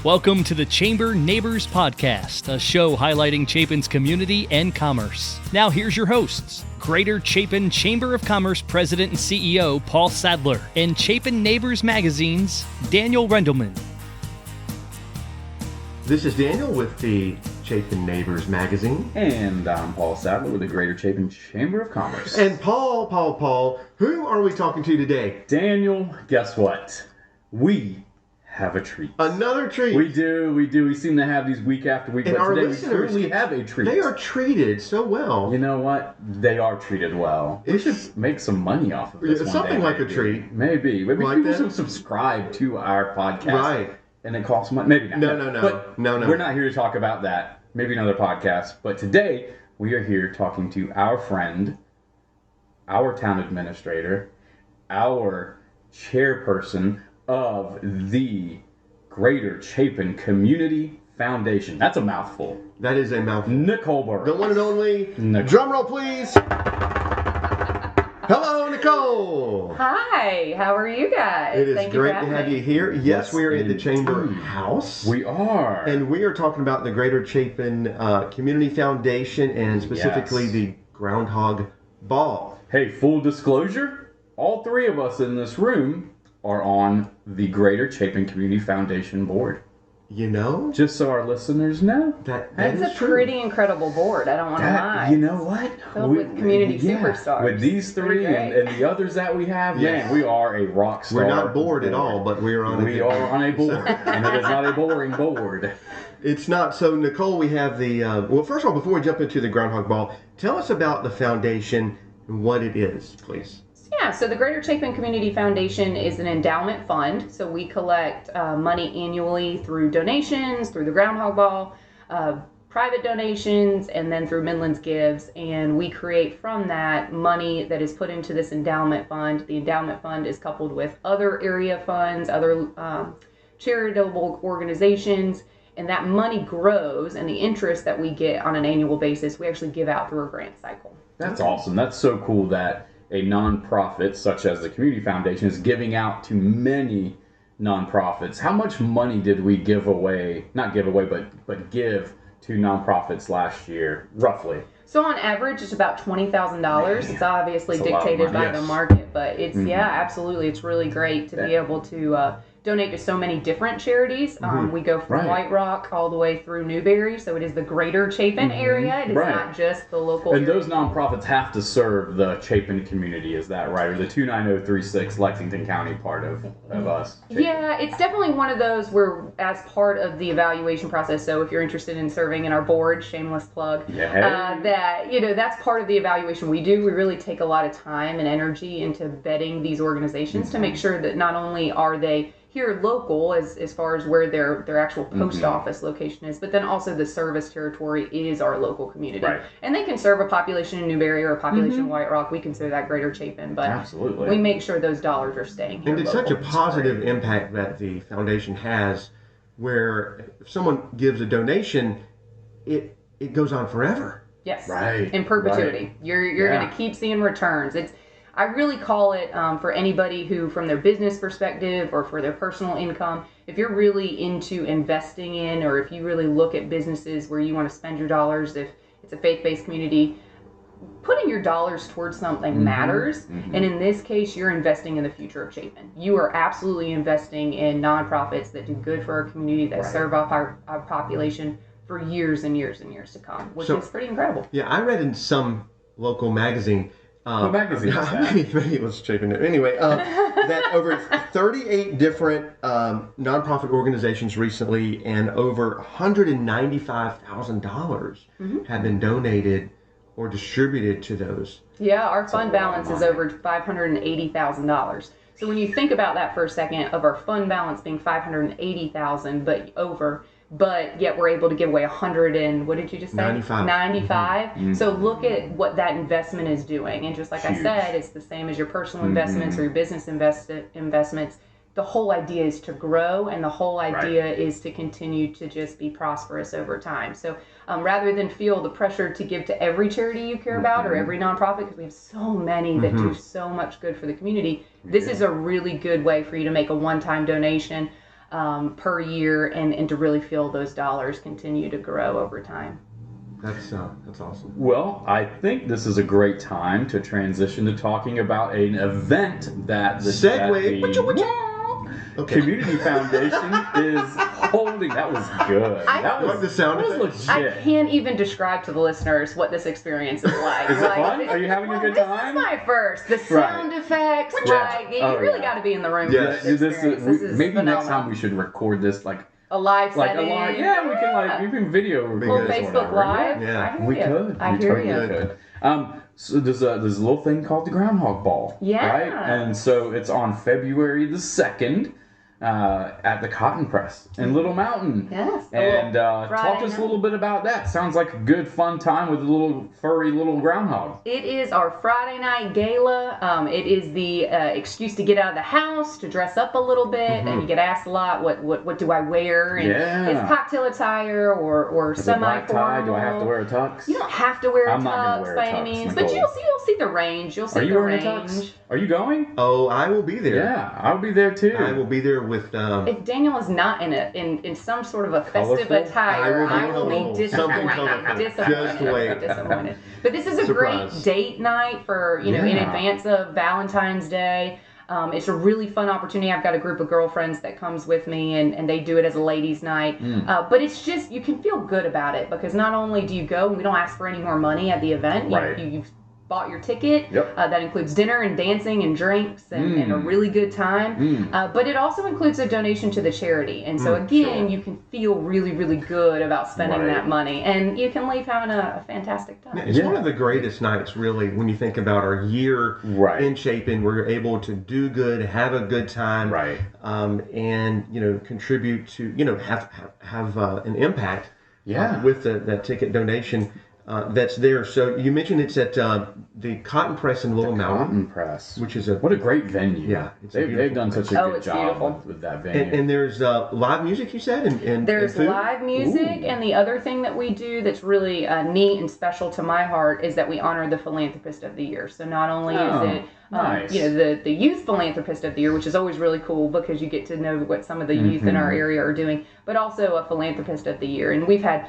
Welcome to the Chamber Neighbors Podcast, a show highlighting Chapin's community and commerce. Now here's your hosts, Greater Chapin Chamber of Commerce President and CEO Paul Sadler, and Chapin Neighbors Magazine's Daniel Rendelman. This is Daniel with the Chapin Neighbors Magazine. And I'm Paul Sadler with the Greater Chapin Chamber of Commerce. And Paul, who are we talking to today? Daniel, guess what? We have a treat. Another treat. We do. We seem to have these week after week, and but our today listeners, we truly have a treat. They are treated so well. You know what? They are treated well. We should make some money off of this one something day, like maybe. a treat. Maybe like people that? should subscribe to our podcast. Right. And it costs money. Maybe not. No. But no. We're not here to talk about that. Maybe another podcast. But today, we are here talking to our friend, our town administrator, our chairperson of the Greater Chapin Community Foundation. That's a mouthful. That is a mouthful. Nicole Burrows. The one and only. Drum roll, please. Hello, Nicole. Hi, how are you guys? It is Thank great you to for have having you me. here. Yes, we are at the Chamber indeed. House. We are. And we are talking about the Greater Chapin Community Foundation and specifically the Groundhog Ball. Hey, full disclosure, all three of us in this room are on the Greater Chapin Community Foundation board. You know? Just so our listeners know. That It's is a true. pretty incredible board, I don't want to lie. You know what? Filled with community superstars. With these three and the others that we have, man, we are a rock star. We're not bored at all, but we are on We are on a board, and it is not a boring board. It's not. So, Nicole, we have the... well, first of all, before we jump into the Groundhog Ball, tell us about the foundation and what it is, please. Yeah, so the Greater Chapin Community Foundation is an endowment fund. So we collect money annually through donations, through the Groundhog Ball, private donations, and then through Midlands Gives. And we create from that money that is put into this endowment fund. The endowment fund is coupled with other area funds, other charitable organizations, and that money grows, and the interest that we get on an annual basis, we actually give out through a grant cycle. That's awesome. That's so cool that a nonprofit such as the Community Foundation is giving out to many nonprofits. How much money did we give away, not give away, but give to nonprofits last year, roughly? So on average, it's about $20,000. It's obviously That's a lot of dictated money. by the market, but it's, yeah, absolutely. It's really great to be able to donate to so many different charities. We go from White Rock all the way through Newberry, so it is the Greater Chapin area. It is not just the local And area. those nonprofits have to serve the Chapin community, is that right? Or the 29036 Lexington County part of us? Chapin. Yeah, it's definitely one of those where, as part of the evaluation process, so if you're interested in serving in our board, shameless plug, that's part of the evaluation we do. We really take a lot of time and energy into vetting these organizations to make sure that not only are they here local as far as where their actual post office location is, but then also the service territory is our local community. Right. And they can serve a population in Newberry or a population in White Rock. We consider that Greater Chapin, but absolutely, we make sure those dollars are staying here. And it's such a positive impact that the foundation has, where if someone gives a donation, it goes on forever. Yes. Right. In perpetuity. Right. You're going to keep seeing returns. I really call it for anybody who, from their business perspective or for their personal income, if you're really into investing in, or if you really look at businesses where you want to spend your dollars, if it's a faith-based community, putting your dollars towards something matters. And in this case, you're investing in the future of Chapin. You are absolutely investing in nonprofits that do good for our community, that serve up our population for years and years and years to come, which is pretty incredible. Yeah, I read in some local magazine. What magazine is that? Maybe it was Chapin. Anyway, that over 38 different nonprofit organizations recently and over $195,000 have been donated or distributed to those. Yeah, our fund balance is over $580,000. So when you think about that for a second, of our fund balance being $580,000, but yet we're able to give away 100 and what did you just say? 95. So look at what that investment is doing. And just like I said, it's the same as your personal investments or your business investments. The whole idea is to grow, and the whole idea is to continue to just be prosperous over time. So rather than feel the pressure to give to every charity you care about or every nonprofit, because we have so many that do so much good for the community, this is a really good way for you to make a one-time donation. per year, and to really feel those dollars continue to grow over time. That's awesome. Well, I think this is a great time to transition to talking about an event that the Community Foundation is holding. That was good. That was the sound effects. I Legit. can't even describe to the listeners what this experience is like. Is it fun? Are you having a good time? This is my first. The sound effects, you really got to be in the room. Yes. For this experience. This is maybe phenomenal. next time we should record this like a live like setting. a live. Yeah, we can video record Well, this or Facebook whatever. Live. Yeah. I hear We you. could. I We hear totally you. could. So there's a little thing called the Groundhog Ball. Yeah. Right? And so it's on February the 2nd at the Cotton Press in Little Mountain. Yes. And talk Friday to us a night. little bit about that. Sounds like a good fun time with a little furry little groundhog. It is our Friday night gala. It is the excuse to get out of the house, to dress up a little bit. And you get asked a lot, what do I wear? And it's cocktail attire or Is it semi-formal. black tie? Do I have to wear a tux? You don't have to wear a I'm not gonna tux wear a by any tux, means, but Nicole. you'll see the range. You'll see Are you the wearing range. a tux? Are you going? Oh, I will be there. Yeah, I'll be there too. I will be there with. If Daniel is not in some sort of a festive Colorful? attire, I I will will be be colorful. disappointed. Something colorful. Just wait. Disappointed. But this is a Surprise. great date night for in Yeah. advance of Valentine's Day. It's a really fun opportunity. I've got a group of girlfriends that comes with me, and they do it as a ladies' night. But it's just, you can feel good about it because not only do you go, and we don't ask for any more money at the event. Right. You've bought your ticket. Yep. That includes dinner and dancing and drinks and a really good time. But it also includes a donation to the charity. And so again, you can feel really, really good about spending that money. And you can leave having a fantastic time. It's one of the greatest nights, really, when you think about our year in Chapin. We're able to do good, have a good time, and contribute to have an impact with that ticket donation. That's there. So you mentioned it's at the Cotton Press in Little Mountain. Cotton Press, which is what a great venue. Yeah, they've done such a good job with that venue. And there's live music, you said, and there's food? live music, and the other thing that we do that's really neat and special to my heart is that we honor the Philanthropist of the Year. So not only is it nice. the Youth Philanthropist of the Year, which is always really cool because you get to know what some of the youth in our area are doing, but also a Philanthropist of the Year. And we've had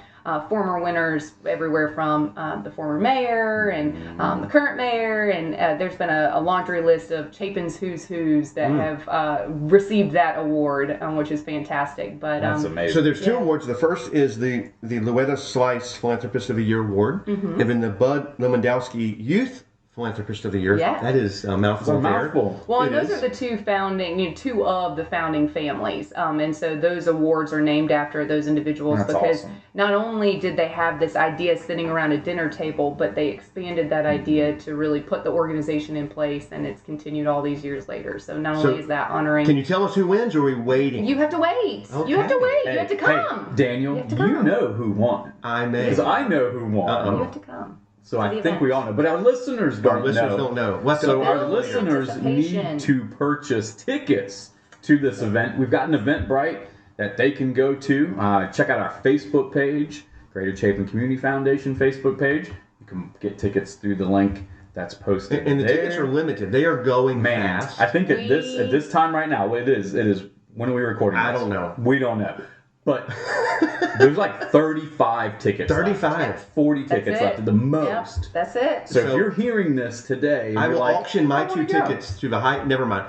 former winners everywhere from the former mayor and the current mayor, and there's been a laundry list of Chapin's who's that have received that award, which is fantastic. But that's amazing. So there's two awards. The first is the Louetta Slice Philanthropist of the Year award, and then the Bud Lewandowski Youth Philanthropist of the Year. Yeah. That is a mouthful. It's a mouthful. Well, and those are the two of the founding families, and so those awards are named after those individuals. That's because awesome. not only did they have this idea sitting around a dinner table, but they expanded that idea to really put the organization in place, and it's continued all these years later. So not only is that honoring. Can you tell us who wins, or are we waiting? You have to wait. Okay. You have to wait. Hey, you have to come. Hey, Daniel, You have to come. know who won. I may. Because I know who won. You have to come. So to I the think event. we all know, but our listeners don't know. Our listeners don't know. So our Build listeners anticipation. need to purchase tickets to this event. We've got an Eventbrite that they can go to. Check out our Facebook page, Greater Chapin Community Foundation Facebook page. You can get tickets through the link that's posted And the there. tickets are limited. They are going Man, fast. I think at this time right now, it is. When are we recording this? I don't know. We don't know. But there's like 35 tickets 35. left. 40 tickets it. left at the most. Yep, that's it. So if So- you're hearing this today, and I you're will like, auction my I wanna 2 go. tickets to the high. Never mind.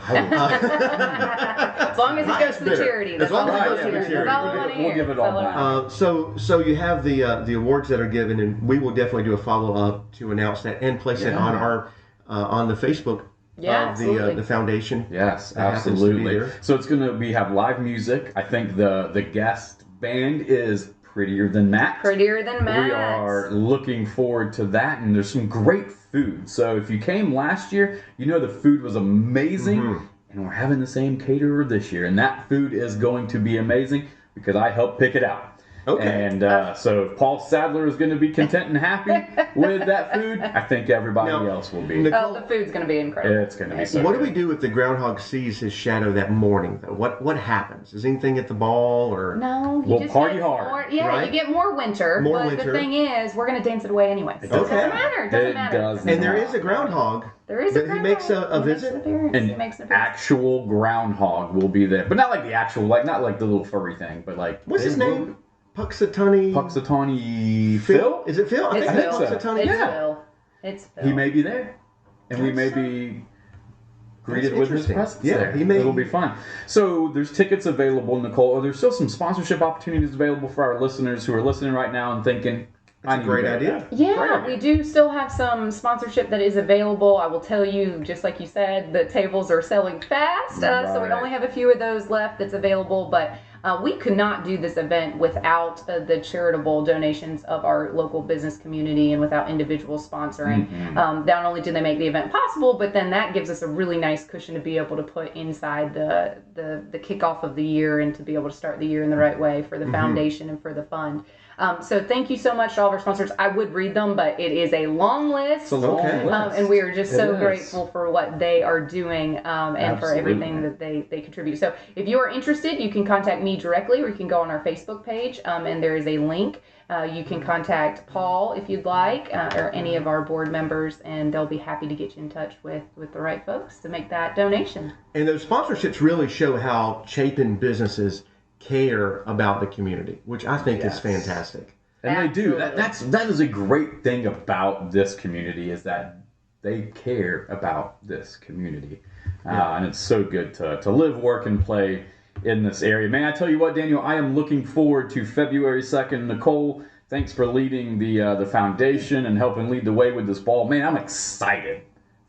As long as it goes to the Better. charity. As That's long all as I it want goes to to hear. the That's all I charity. want to We'll hear. give it all That's I wanna back. So you have the awards that are given, and we will definitely do a follow up to announce that and place it on our on the Facebook Yeah, of absolutely. the foundation. Yes, that happens to be absolutely. there. So it's we have live music. I think the guest band is Prettier Than Matt. Prettier Than Matt. We are looking forward to that, and there's some great food. So if you came last year, you know the food was amazing, and we're having the same caterer this year, and that food is going to be amazing because I helped pick it out. Okay. And so if Paul Sadler is going to be content and happy with that food, I think everybody else will be. Oh, the food's going to be incredible. It's going to be so What good. do we do if the groundhog sees his shadow that morning, though? What happens? Is anything at the ball or? No, you We'll just party get hard, More, yeah, right? you get more winter. More but winter. the thing is, we're going to dance it away anyway. So Okay. It doesn't matter. It doesn't matter. doesn't And there matter. is a groundhog. There is a But he groundhog. makes a He visit? Makes an appearance. An He makes an appearance. actual groundhog will be there, but not like the actual, not like the little furry thing, but like What's his name? Puxatawny. Puxatawny Phil? Is it Phil? It's think Phil. so. Puxatawny It's Phil. Phil. It's Phil. He may be there, and we may That's be greeted That's with his interesting. presence Yeah, there. he may- It'll be fun. So there's tickets available, Nicole. There's still some sponsorship opportunities available for our listeners who are listening right now and thinking, That's a great idea. Yeah, we do still have some sponsorship that is available. I will tell you, just like you said, the tables are selling fast, so we Right. only have a few of those left that's available. But we could not do this event without the charitable donations of our local business community and without individuals sponsoring. Not only do they make the event possible, but then that gives us a really nice cushion to be able to put inside the kickoff of the year and to be able to start the year in the right way for the foundation and for the fund. So thank you so much to all of our sponsors. I would read them, but it is a long list. It's a long Okay. list. And we are just It so is. grateful for what they are doing and for everything that they contribute. So if you are interested, you can contact me directly or you can go on our Facebook page and there is a link. You can contact Paul if you'd like or any of our board members and they'll be happy to get you in touch with the right folks to make that donation. And those sponsorships really show how Chapin businesses care about the community, which I think is fantastic. And they do. Absolutely. That is a great thing about this community is that they care about this community. And it's so good to live, work, and play in this area. Man, I tell you what, Daniel, I am looking forward to February 2nd. Nicole, thanks for leading the foundation and helping lead the way with this ball. Man, I'm excited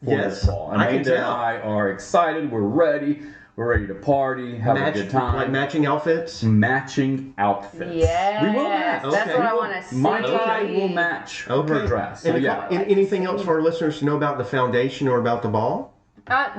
for this ball. I can Amanda and tell. I are excited. We're ready. We're ready to party, have a good time. Like matching outfits? Matching outfits. Yes, We will match. that's Okay. what I want to see. My tie will match her dress. So And yeah. anything else for our listeners to know about the foundation or about the ball?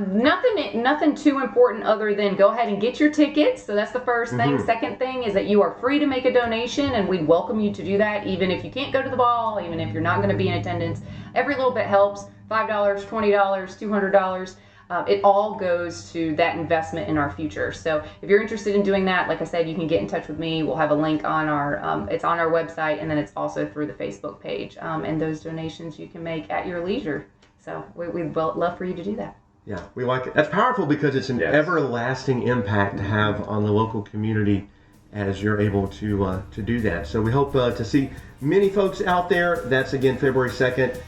Nothing too important other than go ahead and get your tickets. So that's the first thing. Second thing is that you are free to make a donation and we'd welcome you to do that even if you can't go to the ball, even if you're not going to be in attendance. Every little bit helps. $5, $20, $200. It all goes to that investment in our future. So if you're interested in doing that, like I said, you can get in touch with me. We'll have a link on our, it's on our website and then it's also through the Facebook page. And those donations you can make at your leisure. So we'd love for you to do that. Yeah, we like it. That's powerful because it's an everlasting impact to have on the local community as you're able to do that. So we hope to see many folks out there. That's again February 2nd,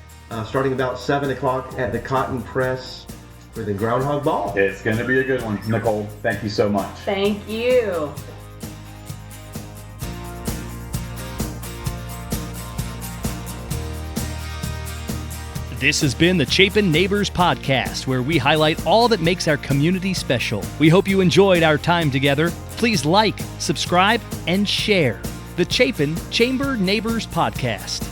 starting about 7 o'clock at the Cotton Press for the Groundhog Ball. It's going to be a good one. Nicole, thank you so much. Thank you. This has been the Chapin Neighbors Podcast, where we highlight all that makes our community special. We hope you enjoyed our time together. Please like, subscribe, and share the Chapin Chamber Neighbors Podcast.